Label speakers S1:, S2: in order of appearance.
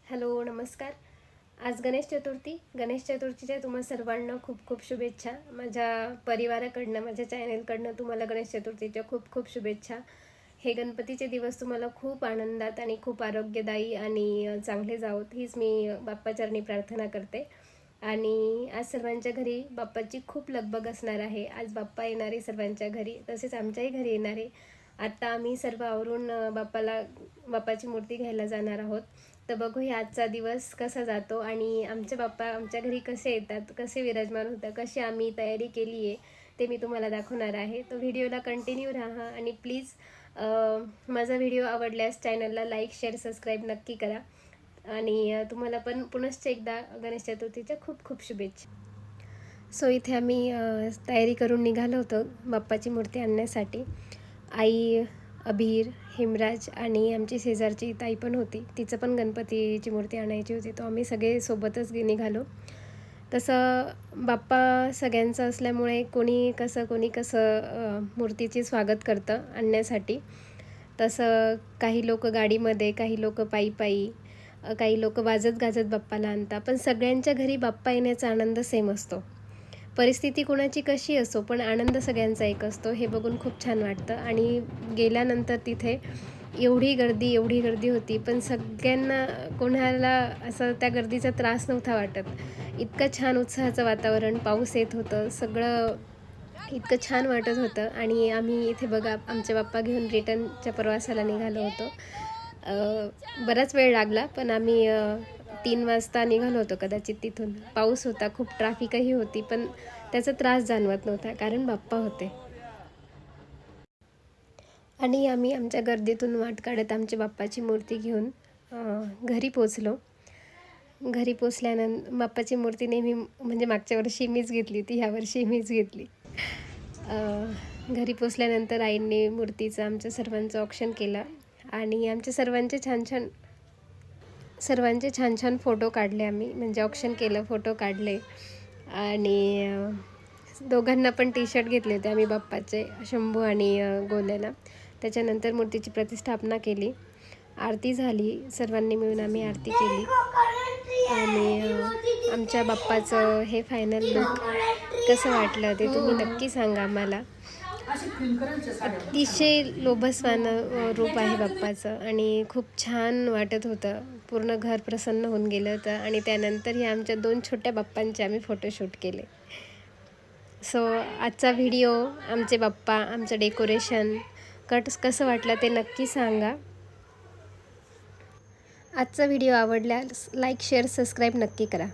S1: Hello नमस्कार। आज गणेश चतुर्थीच्या तुम्हा सर्वांना खूप खूप शुभेच्छा। माझ्या परिवाराकडनं माझ्या चॅनलकडनं तुम्हाला गणेश चतुर्थीच्या खूप खूप शुभेच्छा। हे गणपतीचे दिवस तुम्हाला खूप आनंदात आणि खूप आरोग्यदायी आणि चांगले जावोत हीच मी बाप्पाचरणी प्रार्थना करते। आणि आज सर्वांच्या घरी बाप्पाची खूप लगबग असणार आहे। आज बाप्पा येणार आहे सर्वांच्या घरी, तसेच आमच्याही घरी येणार आहे। आता आम्ही सर्व आवरून बाप्पाची मूर्ती घ्यायला जाणार आहोत। तर बघूया आजचा दिवस कसा जातो आणि आमचे बाप्पा आमच्या घरी कसे येतात, कसे विराजमान होतात, कशी आम्ही तयारी केली आहे ते मी तुम्हाला दाखवणार आहे। तो व्हिडिओला कंटिन्यू राहा आणि प्लीज माझा व्हिडिओ आवडल्यास चॅनलला लाईक शेअर सबस्क्राईब नक्की करा। आणि तुम्हाला पण पुनश्च एकदा गणेश चतुर्थीच्या खूप खूप शुभेच्छा। सो इथे आम्ही तयारी करून निघालो होतो बाप्पाची मूर्ती आणण्यासाठी। आई, अबीर, हेमराज आणि आमची शेजारची ताई पण होती, तिचं पण गणपतीची मूर्ती आणायची होती। तो आम्ही सगळे सोबतच निघालो। तसं बाप्पा सगळ्यांचा असल्यामुळे कोणी कसं मूर्तीचे स्वागत करतं आणण्यासाठी। तसं काही लोक गाडीमध्ये, काही लोक पायी पायी, काही लोक वाजत गाजत बाप्पाला आणतात। पण सगळ्यांच्या घरी बाप्पा येण्याचा आनंद सेम असतो। परिस्थिती कोणाची कशी असो पण आनंद सगळ्यांचा एक असतो, हे बघून खूप छान वाटतं। आणि गेल्यानंतर तिथे एवढी गर्दी होती, पण सगळ्यांना कोणाला असं त्या गर्दीचा त्रास नव्हता वाटत। इतकं छान उत्साहाचं वातावरण, पाऊस येत होतं, सगळं इतकं छान वाटत होतं। आणि आम्ही इथे बघा आमचे बाप्पा घेऊन रिटर्नच्या प्रवासाला निघालो होतो। बराच वेळ लागला, पण आम्ही 3 वाजता निघालो होतो कदाचित तिथून। पाऊस होता, खूप ट्रॅफिकही होती, पण त्याचा त्रास जाणवत नव्हता कारण बाप्पा होते। आणि आम्ही आमच्या गर्दीतून वाट काढत आमच्या बाप्पाची मूर्ती घेऊन घरी पोचलो। घरी पोचल्यानंतर बाप्पाची मूर्ती नेहमी म्हणजे मागच्या वर्षी मीच घेतली होती, ह्यावर्षी मीच घेतली। घरी पोचल्यानंतर आईंनी मूर्तीचं आमच्या सर्वांचं औक्षण केलं आणि आमच्या सर्वांचे छान छान फोटो काढले आम्ही, म्हणजे औक्षण केलं, फोटो काढले। आणि दोघांना पण टी शर्ट घेतले होते आम्ही बाप्पाचे, शंभू आणि गोल्याला। त्याच्यानंतर मूर्तीची प्रतिष्ठापना केली, आरती झाली, सर्वांनी मिळून आम्ही आरती केली। आणि आमच्या बाप्पाचं हे फायनल लुक कसं वाटलं ते तुम्ही नक्की सांगा मला। अतिशय लोभसवान रूप आहे बाप्पाचं आणि खूप छान वाटत होतं, पूर्ण घर प्रसन्न होऊन गेलं होतं। आणि त्यानंतर ही आमच्या 2 छोट्या बाप्पांचे आम्ही फोटोशूट केले। सो आजचा व्हिडिओ, आमचे बाप्पा, आमचं डेकोरेशन कसं वाटलं ते नक्की सांगा। आजचा व्हिडिओ आवडल्यास लाईक शेअर सबस्क्राईब नक्की करा।